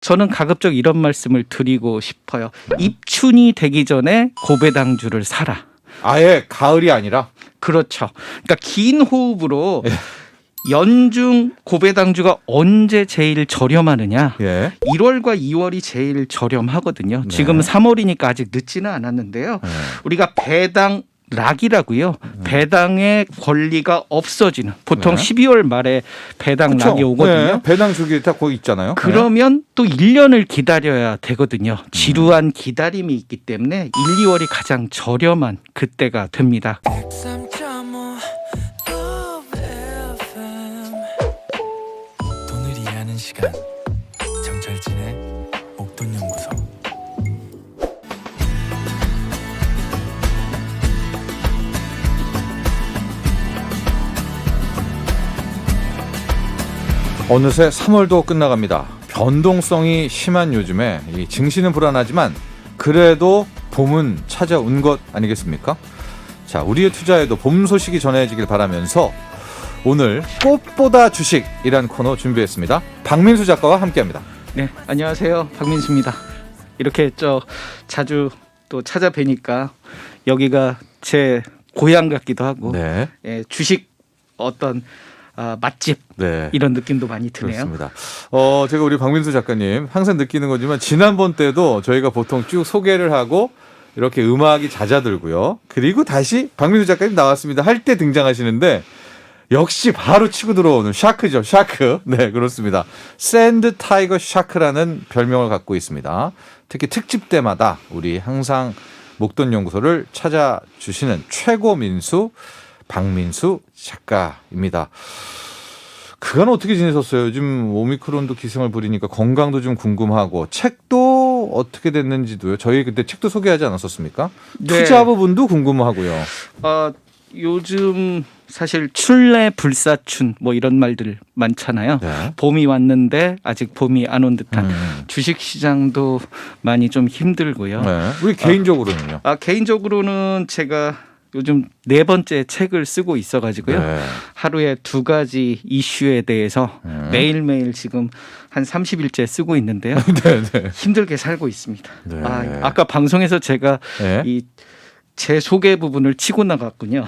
저는 가급적 이런 말씀을 드리고 싶어요. 입춘이 되기 전에 고배당주를 사라. 아예 가을이 아니라? 그렇죠. 그러니까 긴 호흡으로 연중 고배당주가 언제 제일 저렴하느냐? 예. 1월과 2월이 제일 저렴하거든요. 네. 지금 3월이니까 아직 늦지는 않았는데요. 우리가 배당 락이라고요. 배당의 권리가 없어지는 보통 네. 12월 말에 배당 그쵸? 락이 오거든요. 네. 배당 주기 딱 거기 있잖아요. 그러면 또 1년을 기다려야 되거든요. 지루한 기다림이 있기 때문에 1, 2월이 가장 저렴한 그때가 됩니다. 103.5 FM 돈을 이해하는 시간 정철진의 목돈연구소. 어느새 3월도 끝나갑니다. 변동성이 심한 요즘에 이 증시는 불안하지만 그래도 봄은 찾아온 것 아니겠습니까? 자, 우리의 투자에도 봄 소식이 전해지길 바라면서 오늘 꽃보다 주식이란 코너 준비했습니다. 박민수 작가와 함께합니다. 네, 안녕하세요. 박민수입니다. 이렇게 자주 또 찾아뵈니까 여기가 제 고향 같기도 하고 네, 예, 주식 어떤 맛집 네. 이런 느낌도 많이 드네요. 그렇습니다. 제가 우리 박민수 작가님 항상 느끼는 거지만 지난번 때도 저희가 보통 쭉 소개를 하고 이렇게 음악이 잦아들고요. 그리고 다시 박민수 작가님 나왔습니다 할 때 등장하시는데 역시 바로 치고 들어오는 샤크죠. 샤크. 네, 그렇습니다. 샌드 타이거 샤크라는 별명을 갖고 있습니다. 특히 특집 때마다 우리 항상 목돈연구소를 찾아주시는 최고 민수 박민수 작가입니다. 그간 어떻게 지내셨어요? 요즘 오미크론도 기승을 부리니까 건강도 좀 궁금하고 책도 어떻게 됐는지도요. 저희 그때 책도 소개하지 않았었습니까? 네. 투자 부분도 궁금하고요. 요즘 사실 출래 불사춘 뭐 이런 말들 많잖아요. 네. 봄이 왔는데 아직 봄이 안 온 듯한 주식 시장도 많이 좀 힘들고요. 네. 우리 개인적으로는요. 개인적으로는 제가 요즘 4번째 책을 쓰고 있어가지고요. 네. 하루에 2가지 이슈에 대해서 매일매일 지금 한 30일째 쓰고 있는데요. 네, 네. 힘들게 살고 있습니다. 네. 아까 방송에서 제가 네. 이 제 소개 부분을 치고 나갔군요.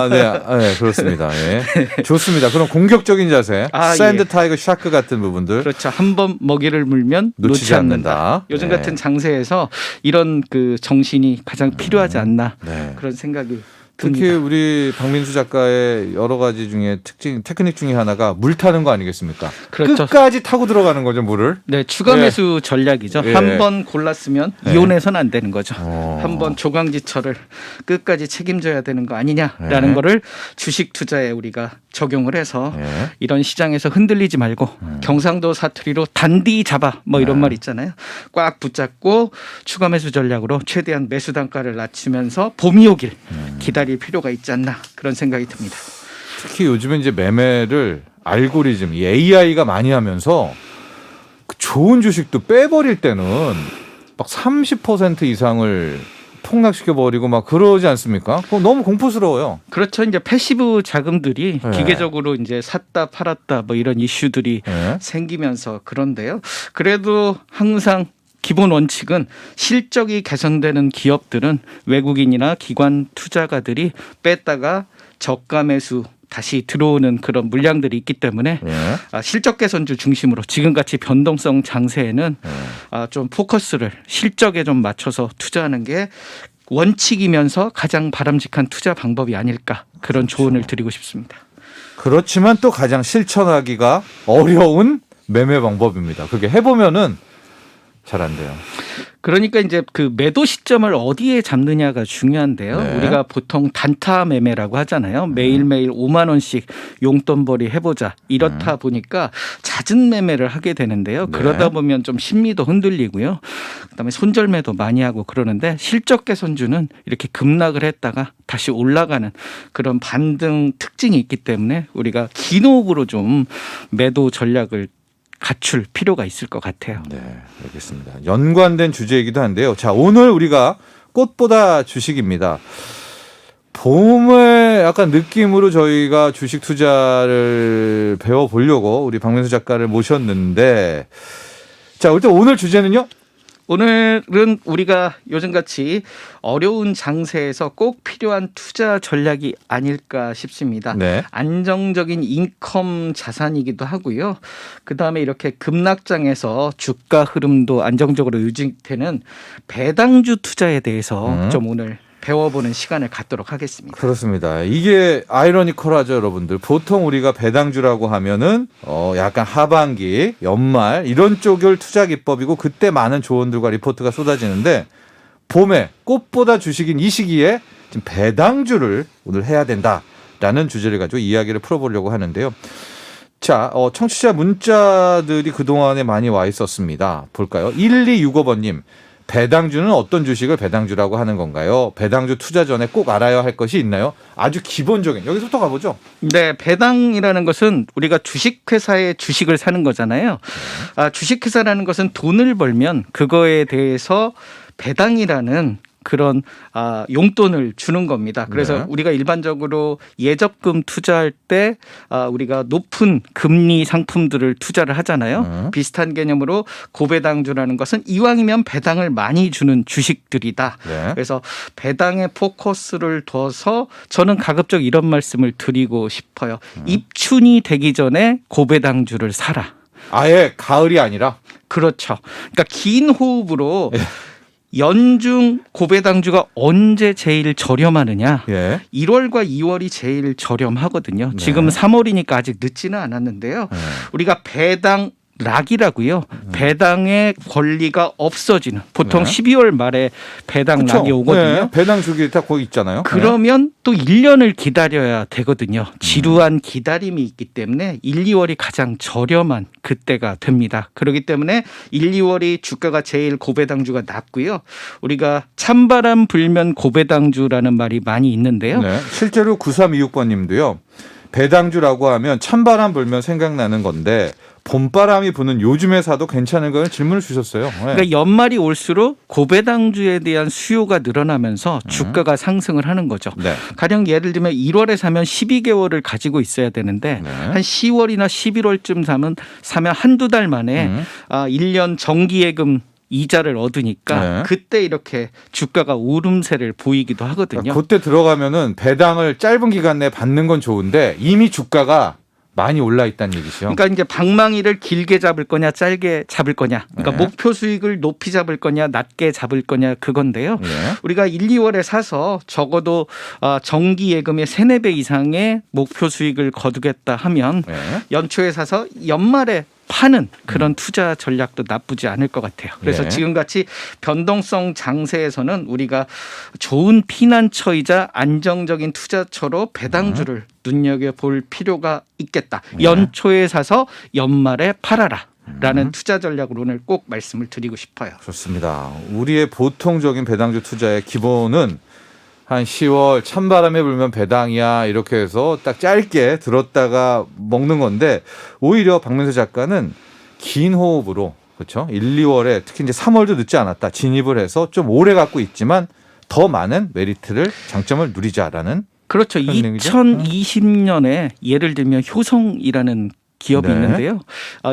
네, 그렇습니다. 예. 좋습니다. 그럼 공격적인 자세, 샌드 예. 타이거 샤크 같은 부분들 그렇죠. 한번 먹이를 물면 놓지 않는다. 요즘 네. 같은 장세에서 이런 그 정신이 가장 필요하지 않나 네. 그런 생각이 특히 듭니다. 우리 박민수 작가의 여러 가지 중에 테크닉 중에 하나가 물 타는 거 아니겠습니까? 그렇죠. 끝까지 타고 들어가는 거죠, 물을. 네, 추가 매수 전략이죠. 예. 한 번 골랐으면 예. 이혼해서는 안 되는 거죠. 어. 한번 조강지처를 끝까지 책임져야 되는 거 아니냐라는 예. 거를 주식 투자에 우리가 적용을 해서 예. 이런 시장에서 흔들리지 말고 경상도 사투리로 단디 잡아 뭐 이런 말 있잖아요. 꽉 붙잡고 추가 매수 전략으로 최대한 매수 단가를 낮추면서 봄이 오길 기다릴 필요가 있지 않나 그런 생각이 듭니다. 특히 요즘에 이제 매매를 알고리즘, 이 AI가 많이 하면서 그 좋은 주식도 빼버릴 때는 막 30% 이상을 폭락시켜버리고 막 그러지 않습니까? 그거 너무 공포스러워요. 그렇죠. 이제 패시브 자금들이 네. 기계적으로 이제 샀다 팔았다 뭐 이런 이슈들이 네. 생기면서 그런데요. 그래도 항상 기본 원칙은 실적이 개선되는 기업들은 외국인이나 기관 투자가들이 뺐다가 저가 매수 다시 들어오는 그런 물량들이 있기 때문에 네. 실적 개선주 중심으로 지금같이 변동성 장세에는 좀 포커스를 실적에 좀 맞춰서 투자하는 게 원칙이면서 가장 바람직한 투자 방법이 아닐까 그런 조언을 드리고 싶습니다. 그렇지만 또 가장 실천하기가 어려운 매매 방법입니다. 그게 해보면은 잘 안 돼요. 그러니까 이제 그 매도 시점을 어디에 잡느냐가 중요한데요. 네. 우리가 보통 단타 매매라고 하잖아요. 매일매일 5만 원씩 용돈벌이 해보자. 이렇다 보니까 잦은 매매를 하게 되는데요. 네. 그러다 보면 좀 심리도 흔들리고요. 그다음에 손절매도 많이 하고 그러는데 실적 개선주는 이렇게 급락을 했다가 다시 올라가는 그런 반등 특징이 있기 때문에 우리가 긴 호흡으로 좀 매도 전략을 갖출 필요가 있을 것 같아요. 네, 알겠습니다. 연관된 주제이기도 한데요. 자, 오늘 우리가 꽃보다 주식입니다. 봄의 약간 느낌으로 저희가 주식 투자를 배워보려고 우리 박민수 작가를 모셨는데 자, 일단 오늘 주제는요. 오늘은 우리가 요즘같이 어려운 장세에서 꼭 필요한 투자 전략이 아닐까 싶습니다. 네. 안정적인 인컴 자산이기도 하고요. 그다음에 이렇게 급락장에서 주가 흐름도 안정적으로 유지되는 배당주 투자에 대해서 좀 오늘 배워보는 시간을 갖도록 하겠습니다. 그렇습니다. 이게 아이러니컬하죠, 여러분들. 보통 우리가 배당주라고 하면은 약간 하반기, 연말 이런 쪽을 투자 기법이고 그때 많은 조언들과 리포트가 쏟아지는데 봄에 꽃보다 주식인 이 시기에 지금 배당주를 오늘 해야 된다라는 주제를 가지고 이야기를 풀어보려고 하는데요. 자, 청취자 문자들이 그동안에 많이 와 있었습니다. 볼까요? 1265번님. 배당주는 어떤 주식을 배당주라고 하는 건가요? 배당주 투자 전에 꼭 알아야 할 것이 있나요? 아주 기본적인 여기서부터 가보죠. 네, 배당이라는 것은 우리가 주식회사의 주식을 사는 거잖아요. 주식회사라는 것은 돈을 벌면 그거에 대해서 배당이라는 그런 용돈을 주는 겁니다. 그래서 네. 우리가 일반적으로 예적금 투자할 때 우리가 높은 금리 상품들을 투자를 하잖아요. 비슷한 개념으로 고배당주라는 것은 이왕이면 배당을 많이 주는 주식들이다. 네. 그래서 배당에 포커스를 둬서 저는 가급적 이런 말씀을 드리고 싶어요. 입춘이 되기 전에 고배당주를 사라. 아예 가을이 아니라 그렇죠. 그러니까 긴 호흡으로 연중 고배당주가 언제 제일 저렴하느냐? 예. 1월과 2월이 제일 저렴하거든요. 네. 지금 3월이니까 아직 늦지는 않았는데요. 네. 우리가 배당 락이라고요. 배당의 권리가 없어지는 보통 네. 12월 말에 배당 그쵸? 락이 오거든요. 네. 배당 주기 다 거기 있잖아요. 그러면 또 1년을 기다려야 되거든요. 지루한 기다림이 있기 때문에 1, 2월이 가장 저렴한 그때가 됩니다. 그렇기 때문에 1, 2월이 주가가 제일 고배당주가 낮고요. 우리가 찬바람 불면 고배당주라는 말이 많이 있는데요. 네. 실제로 9326번 님도요. 배당주라고 하면 찬바람 불면 생각나는 건데 봄바람이 부는 요즘에 사도 괜찮은 거는 질문을 주셨어요. 네. 그러니까 연말이 올수록 고배당주에 대한 수요가 늘어나면서 주가가 상승을 하는 거죠. 네. 가령 예를 들면 1월에 사면 12개월을 가지고 있어야 되는데 네. 한 10월이나 11월쯤 사면 한두 달 만에 1년 정기예금 이자를 얻으니까 네. 그때 이렇게 주가가 오름세를 보이기도 하거든요. 그때 들어가면은 배당을 짧은 기간 내에 받는 건 좋은데 이미 주가가 많이 올라 있다는 얘기죠. 그러니까 이제 방망이를 길게 잡을 거냐 짧게 잡을 거냐. 그러니까 네. 목표 수익을 높이 잡을 거냐 낮게 잡을 거냐 그건데요. 네. 우리가 1, 2월에 사서 적어도 정기 예금의 3, 4배 이상의 목표 수익을 거두겠다 하면 네. 연초에 사서 연말에 파는 그런 투자 전략도 나쁘지 않을 것 같아요. 그래서 예. 지금같이 변동성 장세에서는 우리가 좋은 피난처이자 안정적인 투자처로 배당주를 눈여겨볼 필요가 있겠다. 예. 연초에 사서 연말에 팔아라. 라는 투자 전략으로 오늘 꼭 말씀을 드리고 싶어요. 좋습니다. 우리의 보통적인 배당주 투자의 기본은 한 10월 찬바람에 불면 배당이야 이렇게 해서 딱 짧게 들었다가 먹는 건데 오히려 박명수 작가는 긴 호흡으로 그렇죠. 1, 2월에 특히 이제 3월도 늦지 않았다. 진입을 해서 좀 오래 갖고 있지만 더 많은 메리트를 장점을 누리자라는 그렇죠. 그런 얘기죠? 2020년에 예를 들면 효성이라는 기업이 네. 있는데요.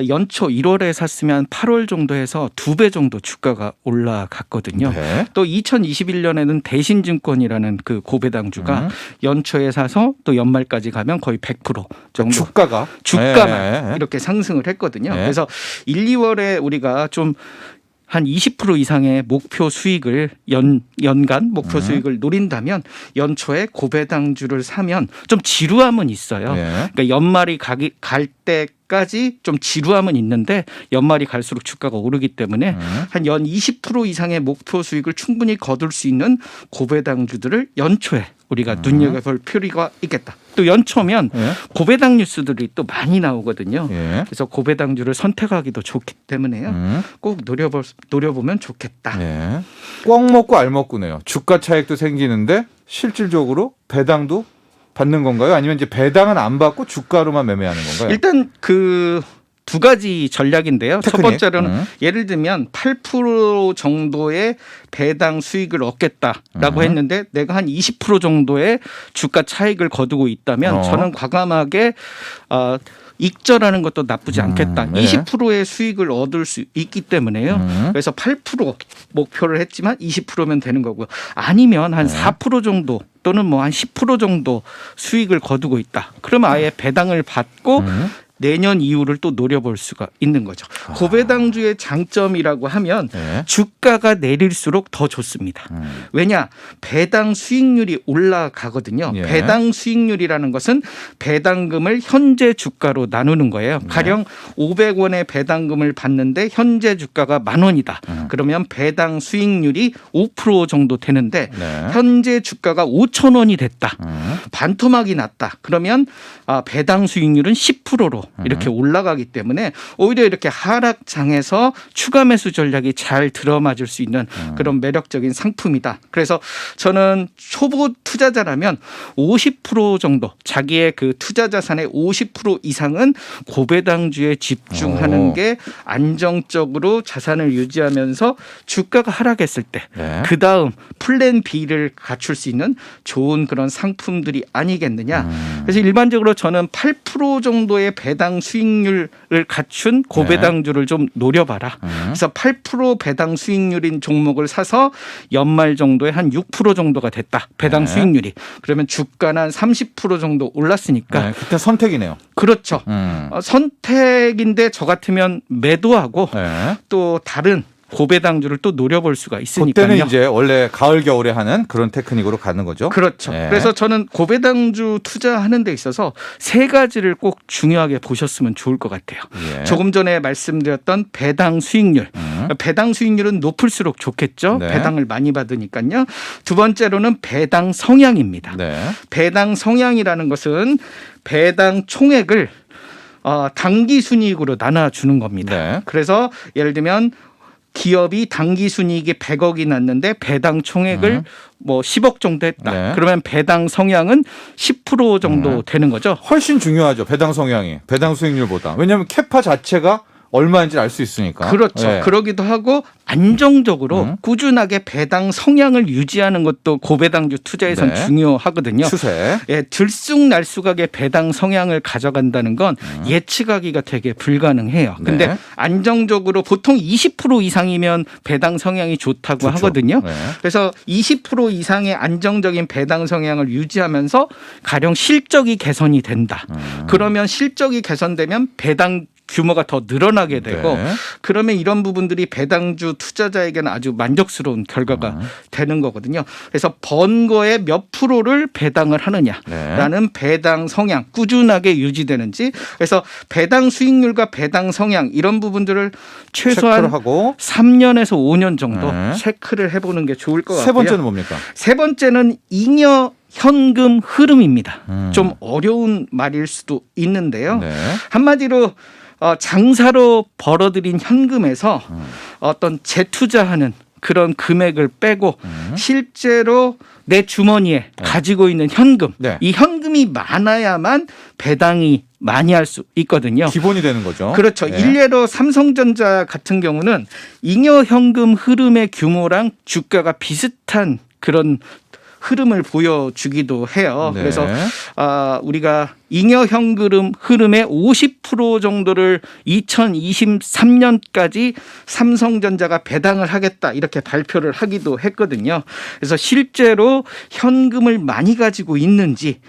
연초 1월에 샀으면 8월 정도 해서 2배 정도 주가가 올라갔거든요. 네. 또 2021년에는 대신증권이라는 그 고배당주가 연초에 사서 또 연말까지 가면 거의 100% 정도 주가가 주가만 네. 이렇게 상승을 했거든요. 네. 그래서 1, 2월에 우리가 좀 한 20% 이상의 목표 수익을 연간 목표 수익을 노린다면 연초에 고배당주를 사면 좀 지루함은 있어요. 네. 그러니까 연말이 갈 때까지 좀 지루함은 있는데 연말이 갈수록 주가가 오르기 때문에 한 연 20% 이상의 목표 수익을 충분히 거둘 수 있는 고배당주들을 연초에 우리가 눈여겨볼 필요가 있겠다. 또 연초면 네. 고배당 뉴스들이 또 많이 나오거든요. 네. 그래서 고배당주를 선택하기도 좋기 때문에요. 꼭 노려보면 좋겠다. 네. 꽉 먹고 알 먹고네요. 주가 차익도 생기는데 실질적으로 배당도 받는 건가요? 아니면 이제 배당은 안 받고 주가로만 매매하는 건가요? 일단 그 두 가지 전략인데요. 첫 테크닉. 번째로는 예를 들면 8% 정도의 배당 수익을 얻겠다라고 했는데 내가 한 20% 정도의 주가 차익을 거두고 있다면 저는 과감하게 익절하는 것도 나쁘지 않겠다. 네. 20%의 수익을 얻을 수 있기 때문에요. 그래서 8% 목표를 했지만 20%면 되는 거고요. 아니면 한 4% 정도 또는 뭐 한 10% 정도 수익을 거두고 있다. 그러면 아예 배당을 받고 내년 이후를 또 노려볼 수가 있는 거죠. 고배당주의 장점이라고 하면 네. 주가가 내릴수록 더 좋습니다. 왜냐? 배당 수익률이 올라가거든요. 예. 배당 수익률이라는 것은 배당금을 현재 주가로 나누는 거예요. 가령 500원의 배당금을 받는데 현재 주가가 10,000원이다. 그러면 배당 수익률이 5% 정도 되는데 네. 현재 주가가 5,000원이 됐다. 반토막이 났다. 그러면 배당 수익률은 10%로 이렇게 올라가기 때문에 오히려 이렇게 하락장에서 추가 매수 전략이 잘 들어맞을 수 있는 그런 매력적인 상품이다. 그래서 저는 초보 투자자라면 50% 정도 자기의 그 투자 자산의 50% 이상은 고배당주에 집중하는 게 안정적으로 자산을 유지하면서 주가가 하락했을 때 네. 그다음 플랜 B를 갖출 수 있는 좋은 그런 상품들이 아니겠느냐. 그래서 일반적으로 저는 8% 정도의 배당 수익률을 갖춘 고배당주를 좀 노려봐라. 그래서 8% 배당 수익률인 종목을 사서 연말 정도에 한 6% 정도가 됐다. 배당 수익률이. 그러면 주가는 한 30% 정도 올랐으니까. 네. 그때 선택이네요. 그렇죠. 선택인데 저 같으면 매도하고 네. 또 다른 고배당주를 또 노려볼 수가 있으니까요. 그때는 이제 원래 가을 겨울에 하는 그런 테크닉으로 가는 거죠. 그렇죠. 네. 그래서 저는 고배당주 투자하는 데 있어서 세 가지를 꼭 중요하게 보셨으면 좋을 것 같아요. 예. 조금 전에 말씀드렸던 배당 수익률. 배당 수익률은 높을수록 좋겠죠. 네. 배당을 많이 받으니까요. 두 번째로는 배당 성향입니다. 네. 배당 성향이라는 것은 배당 총액을 단기 순이익으로 나눠주는 겁니다. 네. 그래서 예를 들면 기업이 당기 순이익이 100억이 났는데 배당 총액을 뭐 10억 정도 했다. 네. 그러면 배당 성향은 10% 정도 되는 거죠. 훨씬 중요하죠. 배당 성향이. 배당 수익률보다. 왜냐하면 캐파 자체가 얼마인지 알 수 있으니까. 그렇죠. 네. 그러기도 하고 안정적으로 꾸준하게 배당 성향을 유지하는 것도 고배당주 투자에선 네. 중요하거든요. 추세. 예, 들쑥날쑥하게 배당 성향을 가져간다는 건 예측하기가 되게 불가능해요. 근데 네. 안정적으로 보통 20% 이상이면 배당 성향이 좋다고 좋죠. 하거든요. 네. 그래서 20% 이상의 안정적인 배당 성향을 유지하면서 가령 실적이 개선이 된다. 그러면 실적이 개선되면 배당 규모가 더 늘어나게 되고 네. 그러면 이런 부분들이 배당주 투자자에게는 아주 만족스러운 결과가 되는 거거든요. 그래서 번 거에 몇 프로를 배당을 하느냐라는 배당 성향 꾸준하게 유지되는지 그래서 배당 수익률과 배당 성향 이런 부분들을 최소한 체크를 하고 3년에서 5년 정도 네. 체크를 해보는 게 좋을 것 같고요. 세 번째는 뭡니까? 세 번째는 잉여 현금 흐름입니다. 좀 어려운 말일 수도 있는데요. 네. 한마디로 장사로 벌어들인 현금에서 어떤 재투자하는 그런 금액을 빼고 실제로 내 주머니에 가지고 있는 현금 네. 이 현금이 많아야만 배당이 많이 할 수 있거든요. 기본이 되는 거죠. 그렇죠. 네. 일례로 삼성전자 같은 경우는 잉여 현금 흐름의 규모랑 주가가 비슷한 그런 흐름을 보여주기도 해요. 네. 그래서 우리가 잉여 현금 흐름의 50% 정도를 2023년까지 삼성전자가 배당을 하겠다 이렇게 발표를 하기도 했거든요. 그래서 실제로 현금을 많이 가지고 있는지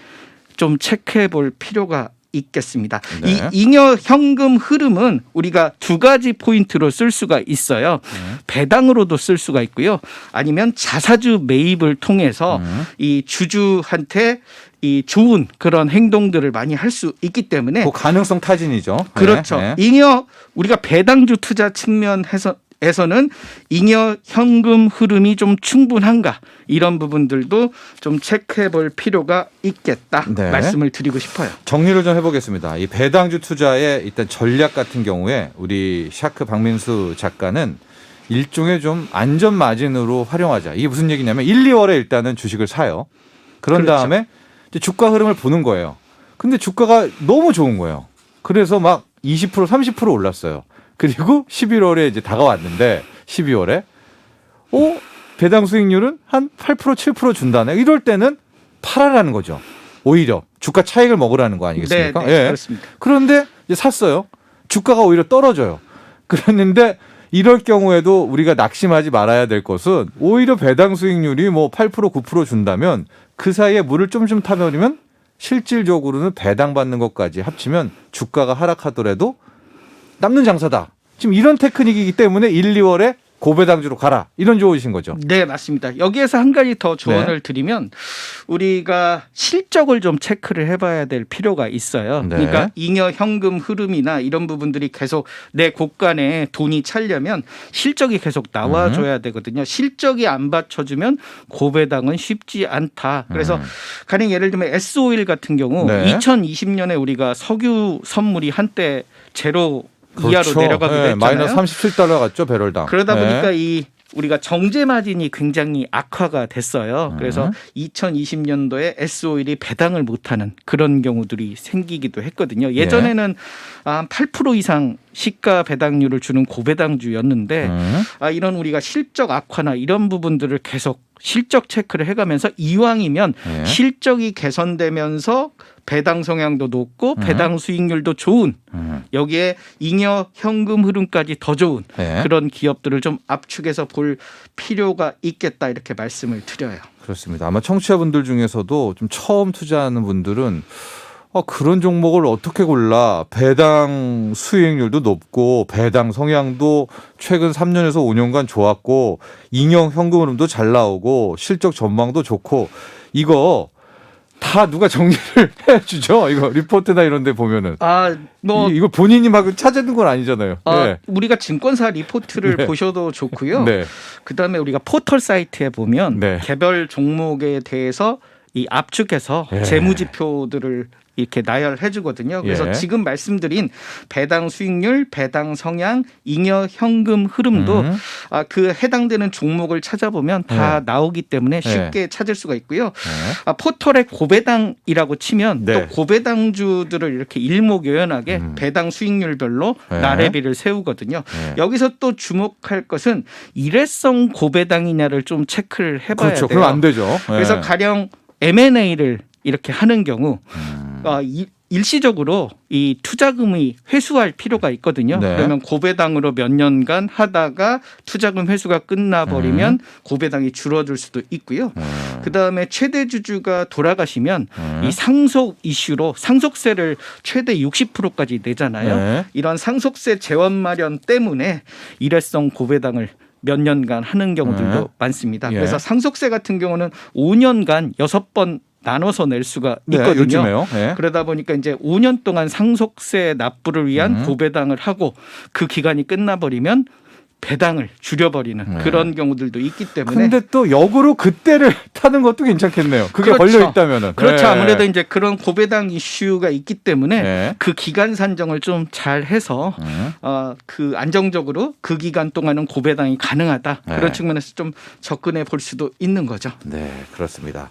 좀 체크해 볼 필요가 있겠습니다. 네. 이 잉여 현금 흐름은 우리가 두 가지 포인트로 쓸 수가 있어요. 배당으로도 쓸 수가 있고요. 아니면 자사주 매입을 통해서 이 주주한테 이 좋은 그런 행동들을 많이 할 수 있기 때문에 그 가능성 타진이죠. 그렇죠. 네. 잉여 우리가 배당주 투자 측면에서는 잉여 현금 흐름이 좀 충분한가 이런 부분들도 좀 체크해 볼 필요가 있겠다 네. 말씀을 드리고 싶어요. 정리를 좀 해보겠습니다. 이 배당주 투자의 일단 전략 같은 경우에 우리 샤크 박민수 작가는 일종의 좀 안전 마진으로 활용하자. 이게 무슨 얘기냐면 1, 2월에 일단은 주식을 사요. 그런 그렇죠. 다음에 이제 주가 흐름을 보는 거예요. 근데 주가가 너무 좋은 거예요. 그래서 막 20% 30% 올랐어요. 그리고 11월에 이제 다가왔는데 12월에 배당 수익률은 한 8% 7% 준다네. 이럴 때는 팔아라는 거죠. 오히려 주가 차익을 먹으라는 거 아니겠습니까? 네, 네, 그렇습니다. 그런데 이제 샀어요. 주가가 오히려 떨어져요. 그랬는데 이럴 경우에도 우리가 낙심하지 말아야 될 것은 오히려 배당 수익률이 뭐 8% 9% 준다면 그 사이에 물을 좀 타버리면 실질적으로는 배당 받는 것까지 합치면 주가가 하락하더라도 남는 장사다. 지금 이런 테크닉이기 때문에 1, 2월에 고배당주로 가라. 이런 조언이신 거죠. 네, 맞습니다. 여기에서 한 가지 더 조언을 드리면 우리가 실적을 좀 체크를 해봐야 될 필요가 있어요. 네. 그러니까 잉여 현금 흐름이나 이런 부분들이 계속 내 곳간에 돈이 차려면 실적이 계속 나와줘야 되거든요. 실적이 안 받쳐주면 고배당은 쉽지 않다. 그래서 가령 예를 들면 S-오일 같은 경우 네. 2020년에 우리가 석유 선물이 한때 제로 이하로 내려가기도 했잖아요. 마이너스 37달러 갔죠, 배럴당. 그러다 네. 보니까 이 우리가 정제 마진이 굉장히 악화가 됐어요. 그래서 2020년도에 S-오일이 배당을 못하는 그런 경우들이 생기기도 했거든요. 예전에는 8% 이상 시가 배당률을 주는 고배당주였는데 이런 우리가 실적 악화나 이런 부분들을 계속 실적 체크를 해가면서 이왕이면 실적이 개선되면서 배당 성향도 높고 배당 수익률도 좋은 여기에 잉여 현금 흐름까지 더 좋은 그런 기업들을 좀 압축해서 볼 필요가 있겠다 이렇게 말씀을 드려요. 그렇습니다. 아마 청취자분들 중에서도 좀 처음 투자하는 분들은 그런 종목을 어떻게 골라? 배당 수익률도 높고 배당 성향도 최근 3년에서 5년간 좋았고 잉여 현금 흐름도 잘 나오고 실적 전망도 좋고 이거 다 누가 정리를 해주죠. 이거 리포트나 이런 데 보면은. 이거 본인이 막 찾아낸 건 아니잖아요. 네. 우리가 증권사 리포트를 보셔도 좋고요. 네. 그다음에 우리가 포털 사이트에 보면 개별 종목에 대해서 이 압축해서 재무지표들을 이렇게 나열해 주거든요. 그래서 지금 말씀드린 배당 수익률, 배당 성향, 잉여 현금 흐름도 그 해당되는 종목을 찾아보면 다 나오기 때문에 쉽게 찾을 수가 있고요. 포털에 고배당이라고 치면 또 고배당주들을 이렇게 일목요연하게 배당 수익률별로 나래비를 세우거든요. 여기서 또 주목할 것은 일회성 고배당이냐를 좀 체크를 해봐야 돼요. 그럼 안 되죠. 그래서 가령 M&A를 이렇게 하는 경우 일시적으로 이 투자금이 회수할 필요가 있거든요. 그러면 고배당으로 몇 년간 하다가 투자금 회수가 끝나버리면 고배당이 줄어들 수도 있고요. 그다음에 최대 주주가 돌아가시면 이 상속 이슈로 상속세를 최대 60%까지 내잖아요. 이런 상속세 재원 마련 때문에 일회성 고배당을 몇 년간 하는 경우들도 많습니다. 그래서 상속세 같은 경우는 5년간 6번 나눠서 낼 수가 있거든요. 요즘에요. 그러다 보니까 이제 5년 동안 상속세 납부를 위한 고배당을 하고 그 기간이 끝나버리면 배당을 줄여버리는 그런 경우들도 있기 때문에. 근데 또 역으로 그때를 타는 것도 괜찮겠네요. 그게 걸려 있다면은. 그렇죠. 아무래도 이제 그런 고배당 이슈가 있기 때문에 그 기간 산정을 좀 잘 해서 그 안정적으로 그 기간 동안은 고배당이 가능하다. 그런 측면에서 좀 접근해 볼 수도 있는 거죠. 네, 그렇습니다.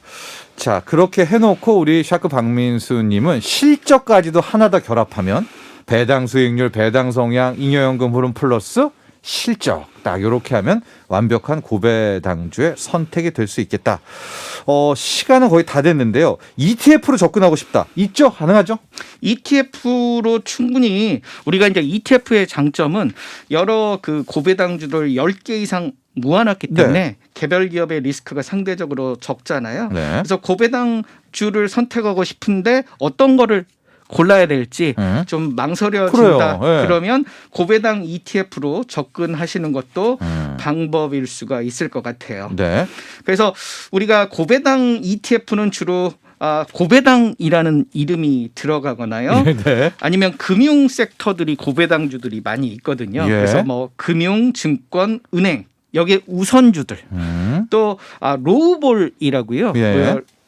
자, 그렇게 해놓고 우리 샤크 박민수님은 실적까지도 하나 다 결합하면 배당 수익률, 배당 성향, 잉여연금 흐름 플러스 실적 딱 이렇게 하면 완벽한 고배당주의 선택이 될 수 있겠다. 시간은 거의 다 됐는데요. ETF로 접근하고 싶다. 있죠? 가능하죠? ETF로 충분히 우리가 이제 ETF의 장점은 여러 그 고배당주를 10개 이상 모아놨기 때문에 개별 기업의 리스크가 상대적으로 적잖아요. 그래서 고배당주를 선택하고 싶은데 어떤 거를 골라야 될지 좀 망설여진다. 그러면 고배당 ETF로 접근하시는 것도 방법일 수가 있을 것 같아요. 그래서 우리가 고배당 ETF는 주로 고배당이라는 이름이 들어가거나요. 아니면 금융 섹터들이 고배당주들이 많이 있거든요. 그래서 뭐 금융, 증권, 은행 여기에 우선주들 또 로우볼이라고요.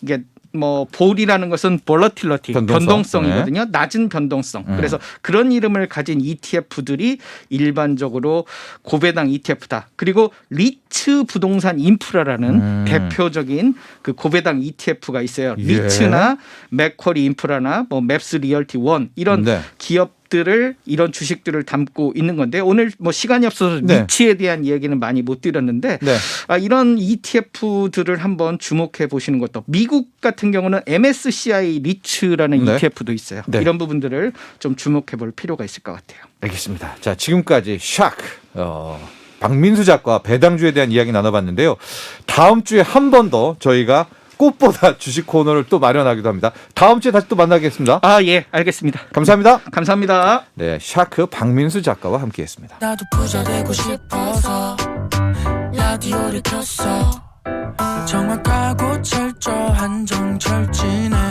이게 뭐 볼이라는 것은 volatility 변동성이거든요. 낮은 변동성. 그래서 그런 이름을 가진 ETF들이 일반적으로 고배당 ETF다. 그리고 리츠 부동산 인프라라는 대표적인 그 고배당 ETF가 있어요. 리츠나 맥쿼리 인프라나 뭐 맵스 리얼티 원 이런 기업 기업들을 이런 주식들을 담고 있는 건데 오늘 뭐 시간이 없어서 네. 위치에 대한 이야기는 많이 못 드렸는데 네. 이런 ETF들을 한번 주목해 보시는 것도 미국 같은 경우는 MSCI 리츠라는 네. ETF도 있어요. 네. 이런 부분들을 좀 주목해 볼 필요가 있을 것 같아요. 알겠습니다. 자, 지금까지 샤크 박민수 작가와 배당주에 대한 이야기 나눠봤는데요. 다음 주에 한 번 더 저희가 꽃보다 주식 코너를 또 마련하기도 합니다. 다음 주에 다시 또 만나겠습니다. 예, 알겠습니다. 감사합니다. 감사합니다. 네, 샤크 박민수 작가와 함께했습니다. 나도 부자 되고 싶어서 라디오를 켰어 정확하고 철저한 정철진의